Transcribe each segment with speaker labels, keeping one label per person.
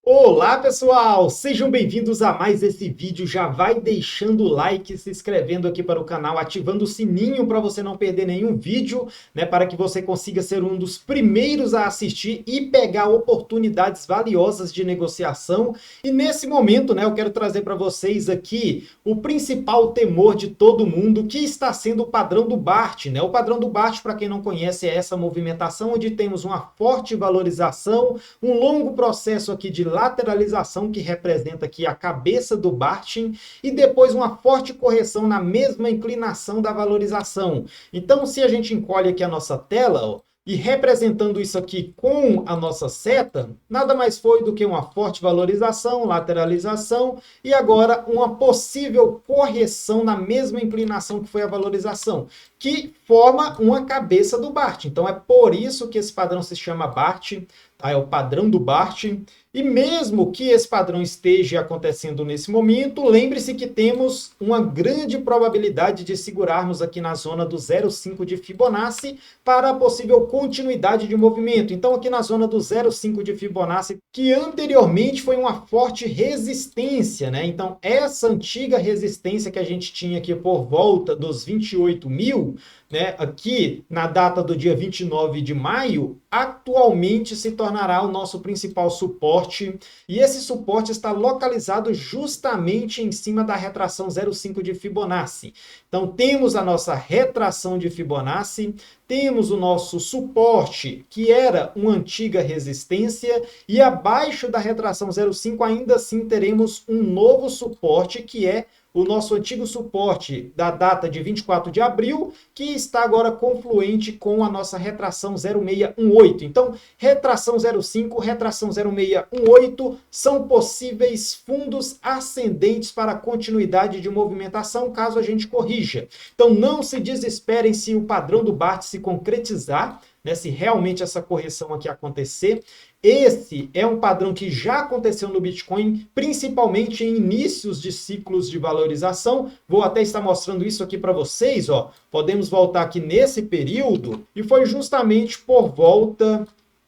Speaker 1: Olá pessoal, sejam bem-vindos a mais esse vídeo. Já vai deixando o like, se inscrevendo aqui para o canal, ativando o sininho para você não perder nenhum vídeo, né? Para que você consiga ser um dos primeiros a assistir e pegar oportunidades valiosas de negociação. E nesse momento, né, eu quero trazer para vocês aqui o principal temor de todo mundo, que está sendo o padrão do Bart, né? O padrão do Bart, para quem não conhece, é essa movimentação onde temos uma forte valorização, um longo processo aqui de lateralização, que representa aqui a cabeça do Bartin, e depois uma forte correção na mesma inclinação da valorização. Então, se a gente encolhe aqui a nossa tela, ó, e representando isso aqui com a nossa seta, nada mais foi do que uma forte valorização, lateralização e agora uma possível correção na mesma inclinação que foi a valorização, que forma uma cabeça do Bart. Então é por isso que esse padrão se chama Bart, tá? É o padrão do Bart. E mesmo que esse padrão esteja acontecendo nesse momento, lembre-se que temos uma grande probabilidade de segurarmos aqui na zona do 0,5 de Fibonacci para a possível continuidade de movimento. Então aqui na zona do 0,5 de Fibonacci, que anteriormente foi uma forte resistência, né? Então essa antiga resistência que a gente tinha aqui por volta dos 28 mil, né, aqui na data do dia 29 de maio, atualmente se tornará o nosso principal suporte, e esse suporte está localizado justamente em cima da retração 0,5 de Fibonacci. Então temos a nossa retração de Fibonacci, temos o nosso suporte, que era uma antiga resistência, e abaixo da retração 0,5 ainda assim teremos um novo suporte, que é o nosso antigo suporte da data de 24 de abril, que está agora confluente com a nossa retração 0618. Então, retração 05, retração 0618 são possíveis fundos ascendentes para a continuidade de movimentação, caso a gente corrija. Então, não se desesperem se o padrão do Bart se concretizar, né, se realmente essa correção aqui acontecer. Esse é um padrão que já aconteceu no Bitcoin, principalmente em inícios de ciclos de valorização. Vou até estar mostrando isso aqui para vocês, ó. Podemos voltar aqui nesse período, e foi justamente por volta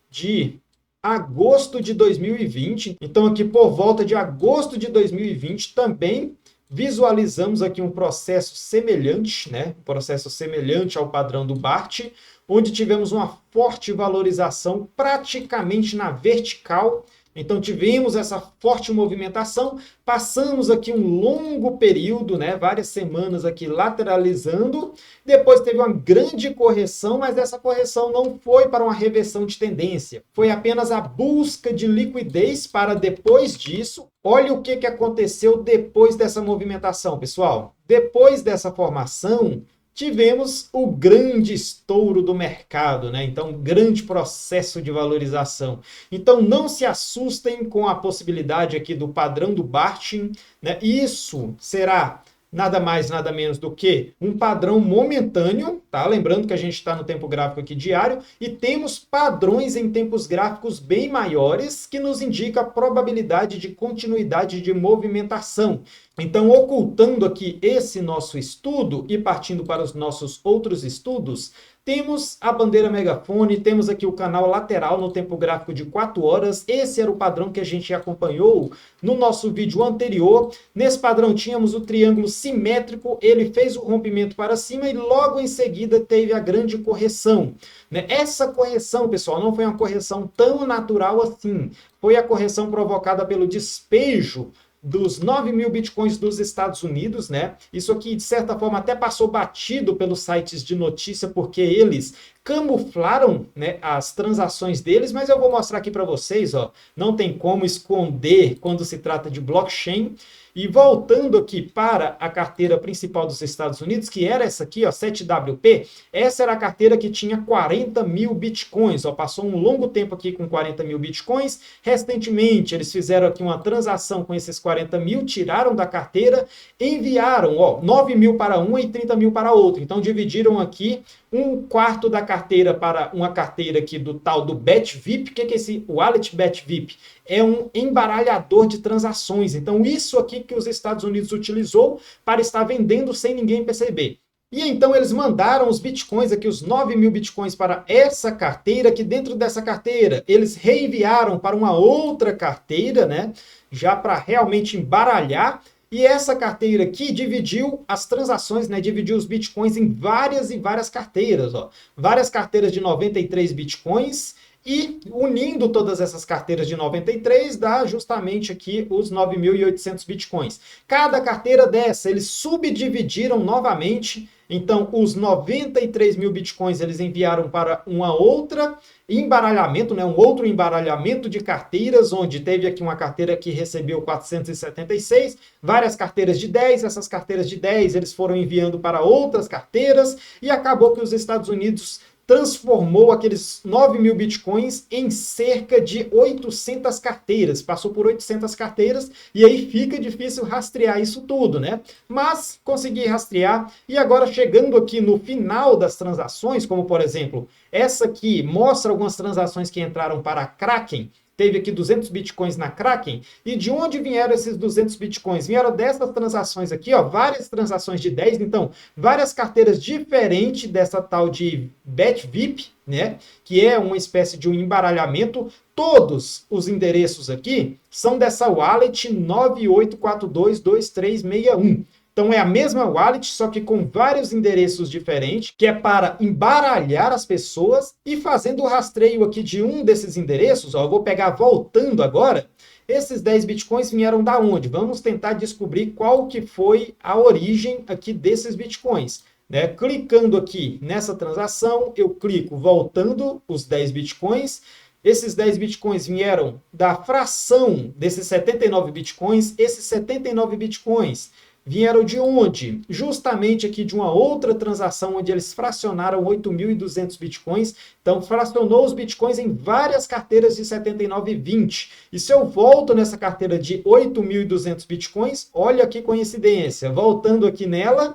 Speaker 1: de agosto de 2020. Então, aqui por volta de agosto de 2020, também visualizamos aqui um processo semelhante, né? Um processo semelhante ao padrão do Bart, onde tivemos uma forte valorização praticamente na vertical. Então tivemos essa forte movimentação, passamos aqui um longo período, né, várias semanas aqui lateralizando, depois teve uma grande correção, mas essa correção não foi para uma reversão de tendência, foi apenas a busca de liquidez para depois disso. Olha o que aconteceu depois dessa movimentação, pessoal. Depois dessa formação, tivemos o grande estouro do mercado, né? Então, grande processo de valorização. Então, não se assustem com a possibilidade aqui do padrão do Bartin, né? Isso será nada mais, nada menos do que um padrão momentâneo, tá? Lembrando que a gente está no tempo gráfico aqui diário, e temos padrões em tempos gráficos bem maiores, que nos indica a probabilidade de continuidade de movimentação. Então, ocultando aqui esse nosso estudo e partindo para os nossos outros estudos, temos a bandeira megafone, temos aqui o canal lateral no tempo gráfico de 4 horas. Esse era o padrão que a gente acompanhou no nosso vídeo anterior. Nesse padrão tínhamos o triângulo simétrico, ele fez o rompimento para cima e logo em seguida teve a grande correção. Essa correção, pessoal, não foi uma correção tão natural assim. Foi a correção provocada pelo despejo dos 9 mil bitcoins dos Estados Unidos, né? Isso aqui, de certa forma, até passou batido pelos sites de notícia, porque eles camuflaram, né, as transações deles, mas eu vou mostrar aqui para vocês, ó, não tem como esconder quando se trata de blockchain. E voltando aqui para a carteira principal dos Estados Unidos, que era essa aqui, ó, 7WP, essa era a carteira que tinha 40 mil bitcoins, ó, passou um longo tempo aqui com 40 mil bitcoins. Recentemente, eles fizeram aqui uma transação com esses 40 mil, tiraram da carteira, enviaram, ó, 9 mil para uma e 30 mil para outra. Então, dividiram aqui um quarto da carteira para uma carteira aqui do tal do BetVip. O que é esse Wallet BetVip? É um embaralhador de transações. Então, isso aqui que os Estados Unidos utilizou para estar vendendo sem ninguém perceber. E então eles mandaram os bitcoins aqui, os 9.000 bitcoins para essa carteira, que dentro dessa carteira eles reenviaram para uma outra carteira, né? Já para realmente embaralhar. E essa carteira aqui dividiu as transações, né? Dividiu os bitcoins em várias e várias carteiras, ó. Várias carteiras de 93 bitcoins. E unindo todas essas carteiras de 93, dá justamente aqui os 9.800 bitcoins. Cada carteira dessa, eles subdividiram novamente. Então, os 93 mil bitcoins eles enviaram para uma outra embaralhamento, né, um outro embaralhamento de carteiras, onde teve aqui uma carteira que recebeu 476, várias carteiras de 10, essas carteiras de 10 eles foram enviando para outras carteiras, e acabou que os Estados Unidos transformou aqueles 9.000 bitcoins em cerca de 800 carteiras, passou por 800 carteiras, e aí fica difícil rastrear isso tudo, né? Mas consegui rastrear, e agora chegando aqui no final das transações, como por exemplo, essa aqui mostra algumas transações que entraram para a Kraken. Teve aqui 200 bitcoins na Kraken. E de onde vieram esses 200 bitcoins? Vieram dessas transações aqui, ó, várias transações de 10, então, várias carteiras diferentes dessa tal de BetVip, né? Que é uma espécie de um embaralhamento. Todos os endereços aqui são dessa wallet 98422361. Então é a mesma wallet, só que com vários endereços diferentes, que é para embaralhar as pessoas. E fazendo o rastreio aqui de um desses endereços, ó, eu vou pegar voltando agora, esses 10 bitcoins vieram da onde? Vamos tentar descobrir qual que foi a origem aqui desses bitcoins. Né? Clicando aqui nessa transação, eu clico voltando os 10 bitcoins. Esses 10 bitcoins vieram da fração desses 79 bitcoins. Esses 79 bitcoins vieram de onde? Justamente aqui de uma outra transação onde eles fracionaram 8.200 bitcoins. Então, fracionou os bitcoins em várias carteiras de 79,20. E se eu volto nessa carteira de 8.200 bitcoins, olha que coincidência. Voltando aqui nela,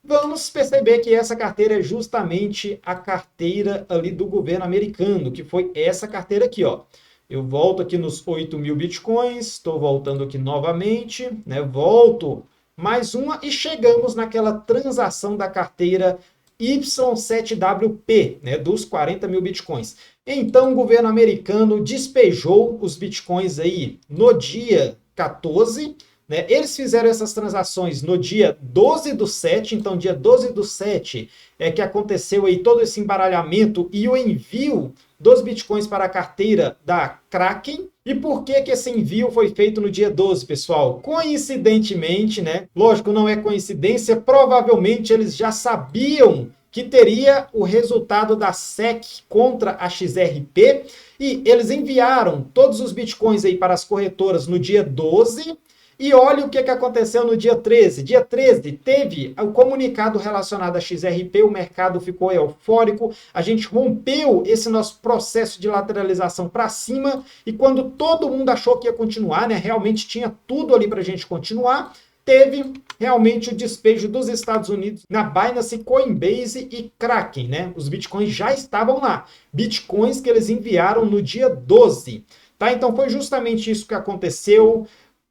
Speaker 1: vamos perceber que essa carteira é justamente a carteira ali do governo americano, que foi essa carteira aqui, ó. Eu volto aqui nos 8.000 bitcoins, estou voltando aqui novamente, né? Volto mais uma e chegamos naquela transação da carteira Y7WP, né, dos 40.000 bitcoins. Então, o governo americano despejou os bitcoins aí no dia 14, né? Eles fizeram essas transações no dia 12/7, então dia 12/7 é que aconteceu aí todo esse embaralhamento e o envio dos bitcoins para a carteira da Kraken. E por que que esse envio foi feito no dia 12, pessoal? Coincidentemente, né? Lógico, não é coincidência, provavelmente eles já sabiam que teria o resultado da SEC contra a XRP, e eles enviaram todos os bitcoins aí para as corretoras no dia 12. E olha o que aconteceu no dia 13. Dia 13 teve o comunicado relacionado à XRP, o mercado ficou eufórico, a gente rompeu esse nosso processo de lateralização para cima, e quando todo mundo achou que ia continuar, né, realmente tinha tudo ali para a gente continuar, teve realmente o despejo dos Estados Unidos na Binance, Coinbase e Kraken, né? Os bitcoins já estavam lá, bitcoins que eles enviaram no dia 12. Tá? Então foi justamente isso que aconteceu.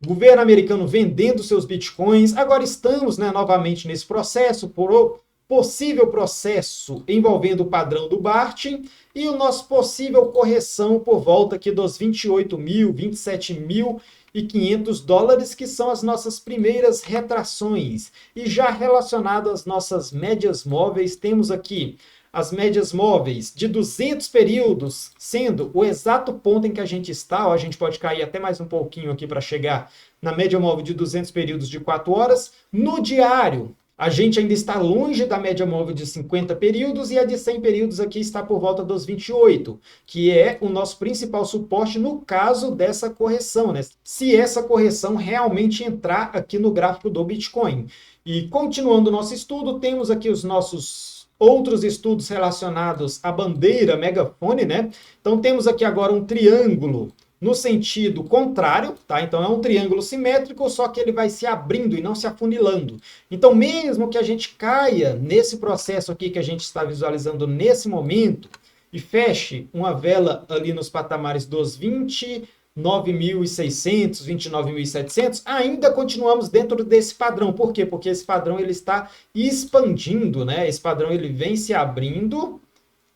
Speaker 1: Governo americano vendendo seus bitcoins. Agora estamos, né, novamente nesse processo, por possível processo envolvendo o padrão do Barton e o nosso possível correção por volta aqui dos 28.000, 27.500 dólares, que são as nossas primeiras retrações. E já relacionado às nossas médias móveis, temos aqui as médias móveis de 200 períodos, sendo o exato ponto em que a gente está, ó, a gente pode cair até mais um pouquinho aqui para chegar na média móvel de 200 períodos de 4 horas. No diário, a gente ainda está longe da média móvel de 50 períodos, e a de 100 períodos aqui está por volta dos 28, que é o nosso principal suporte no caso dessa correção, né? Se essa correção realmente entrar aqui no gráfico do Bitcoin. E continuando o nosso estudo, temos aqui os nossos outros estudos relacionados à bandeira megafone, né? Então temos aqui agora um triângulo no sentido contrário, tá? Então é um triângulo simétrico, só que ele vai se abrindo e não se afunilando. Então mesmo que a gente caia nesse processo aqui que a gente está visualizando nesse momento e feche uma vela ali nos patamares dos 20, 29.600, 29.700, ainda continuamos dentro desse padrão. Por quê? Porque esse padrão ele está expandindo, né? Esse padrão ele vem se abrindo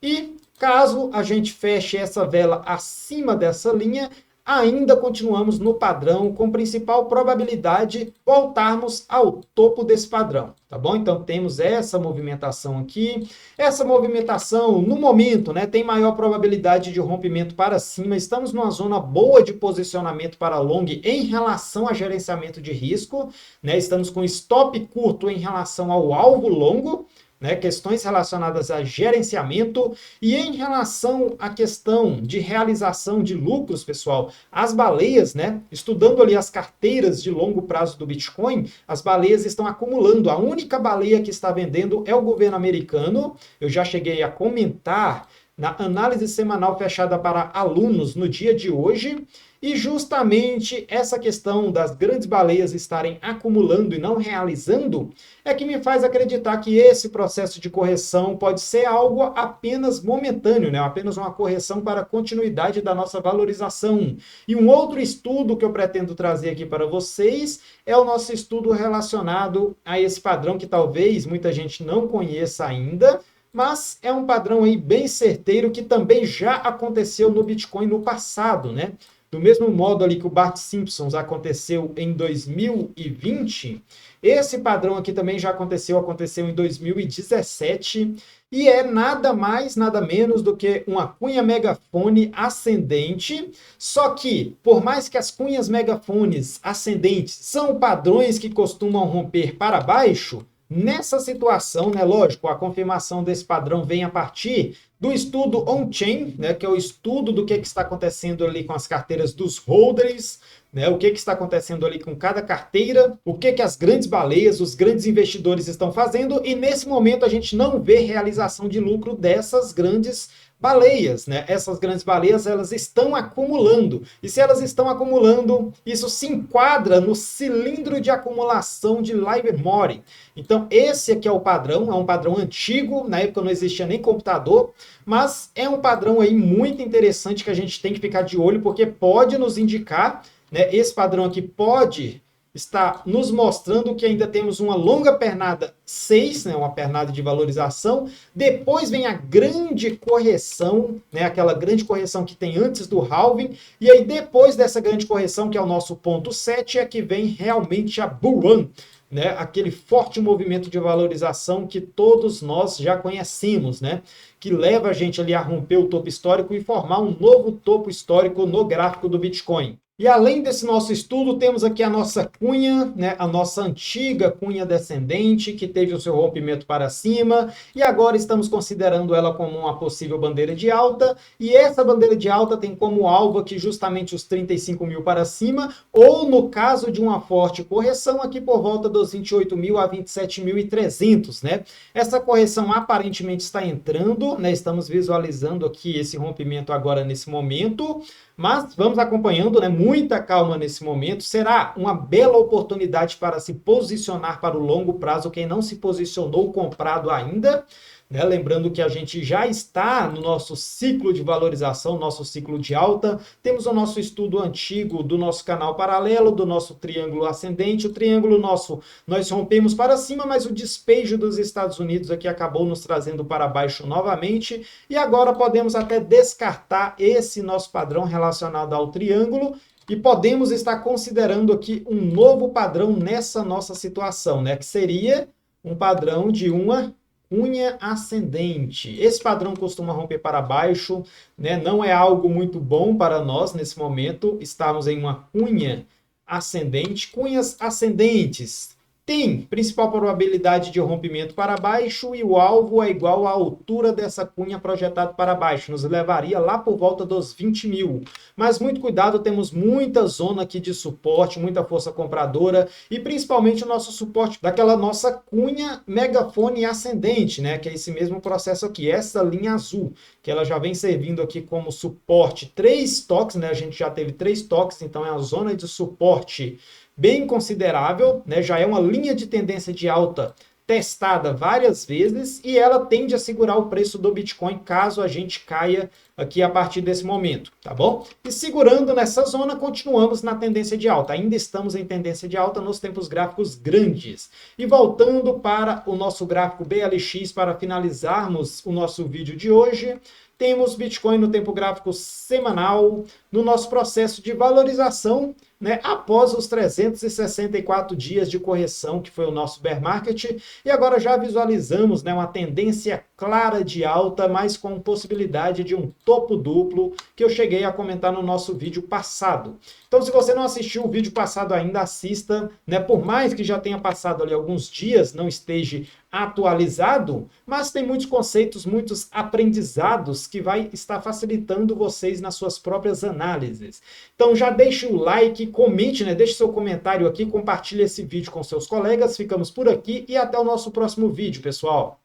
Speaker 1: e caso a gente feche essa vela acima dessa linha, ainda continuamos no padrão, com principal probabilidade voltarmos ao topo desse padrão, tá bom? Então temos essa movimentação aqui. Essa movimentação, no momento, né, tem maior probabilidade de rompimento para cima. Estamos numa zona boa de posicionamento para long em relação a gerenciamento de risco, né? Estamos com stop curto em relação ao alvo longo, né, questões relacionadas a gerenciamento e em relação à questão de realização de lucros, pessoal, as baleias, né, estudando ali as carteiras de longo prazo do Bitcoin, as baleias estão acumulando. A única baleia que está vendendo é o governo americano. Eu já cheguei a comentar na análise semanal fechada para alunos no dia de hoje. E justamente essa questão das grandes baleias estarem acumulando e não realizando é que me faz acreditar que esse processo de correção pode ser algo apenas momentâneo, né? Apenas uma correção para a continuidade da nossa valorização. E um outro estudo que eu pretendo trazer aqui para vocês é o nosso estudo relacionado a esse padrão que talvez muita gente não conheça ainda, mas é um padrão aí bem certeiro que também já aconteceu no Bitcoin no passado, né? Do mesmo modo ali que o Bart Simpson aconteceu em 2020, esse padrão aqui também já aconteceu em 2017, e é nada mais, nada menos do que uma cunha megafone ascendente, só que, por mais que as cunhas megafones ascendentes são padrões que costumam romper para baixo, nessa situação, né, lógico, a confirmação desse padrão vem a partir do estudo on-chain, né, que é o estudo do que está acontecendo ali com as carteiras dos holders, né, o que está acontecendo ali com cada carteira, o que as grandes baleias, os grandes investidores estão fazendo, e nesse momento a gente não vê realização de lucro dessas grandes baleias, né? Essas grandes baleias, elas estão acumulando. E se elas estão acumulando, isso se enquadra no cilindro de acumulação de Livermore. Então, esse aqui é o padrão, é um padrão antigo, na época não existia nem computador, mas é um padrão aí muito interessante que a gente tem que ficar de olho, porque pode nos indicar, né? Esse padrão aqui pode está nos mostrando que ainda temos uma longa pernada 6, né, uma pernada de valorização. Depois vem a grande correção, né, aquela grande correção que tem antes do halving. E aí depois dessa grande correção, que é o nosso ponto 7, é que vem realmente a bull run, né, aquele forte movimento de valorização que todos nós já conhecemos, né, que leva a gente ali a romper o topo histórico e formar um novo topo histórico no gráfico do Bitcoin. E além desse nosso estudo, temos aqui a nossa cunha, né, a nossa antiga cunha descendente, que teve o seu rompimento para cima, e agora estamos considerando ela como uma possível bandeira de alta, e essa bandeira de alta tem como alvo aqui justamente os 35 mil para cima, ou no caso de uma forte correção, aqui por volta dos 28 mil a 27.300, né? Essa correção aparentemente está entrando, né? Estamos visualizando aqui esse rompimento agora nesse momento, mas vamos acompanhando, né? Muita calma nesse momento. Será uma bela oportunidade para se posicionar para o longo prazo quem não se posicionou comprado ainda, né? Lembrando que a gente já está no nosso ciclo de valorização, nosso ciclo de alta. Temos o nosso estudo antigo do nosso canal paralelo, do nosso triângulo ascendente. O triângulo nosso, nós rompemos para cima, mas o despejo dos Estados Unidos aqui acabou nos trazendo para baixo novamente. E agora podemos até descartar esse nosso padrão relacionado ao triângulo e podemos estar considerando aqui um novo padrão nessa nossa situação, né? Que seria um padrão de uma cunha ascendente. Esse padrão costuma romper para baixo, né? Não é algo muito bom para nós nesse momento. Estamos em uma cunha ascendente. Cunhas ascendentes tem principal probabilidade de rompimento para baixo e o alvo é igual à altura dessa cunha projetada para baixo. Nos levaria lá por volta dos 20 mil. Mas muito cuidado, temos muita zona aqui de suporte, muita força compradora e principalmente o nosso suporte daquela nossa cunha megafone ascendente, né? Que é esse mesmo processo aqui, essa linha azul, que ela já vem servindo aqui como suporte 3 toques, né? A gente já teve 3 toques, então é a zona de suporte bem considerável, né? Já é uma linha de tendência de alta testada várias vezes e ela tende a segurar o preço do Bitcoin caso a gente caia aqui a partir desse momento, tá bom? E segurando nessa zona, continuamos na tendência de alta. Ainda estamos em tendência de alta nos tempos gráficos grandes. E voltando para o nosso gráfico BLX para finalizarmos o nosso vídeo de hoje, temos Bitcoin no tempo gráfico semanal, no nosso processo de valorização, né, após os 364 dias de correção, que foi o nosso bear market, e agora já visualizamos, né, uma tendência clara de alta, mas com possibilidade de um topo duplo, que eu cheguei a comentar no nosso vídeo passado. Então, se você não assistiu o vídeo passado ainda, assista, né, por mais que já tenha passado ali alguns dias, não esteja atualizado, mas tem muitos conceitos, muitos aprendizados que vai estar facilitando vocês nas suas próprias análises. Então já deixe o like, comente, né? Deixe seu comentário aqui, compartilhe esse vídeo com seus colegas. Ficamos por aqui e até o nosso próximo vídeo, pessoal.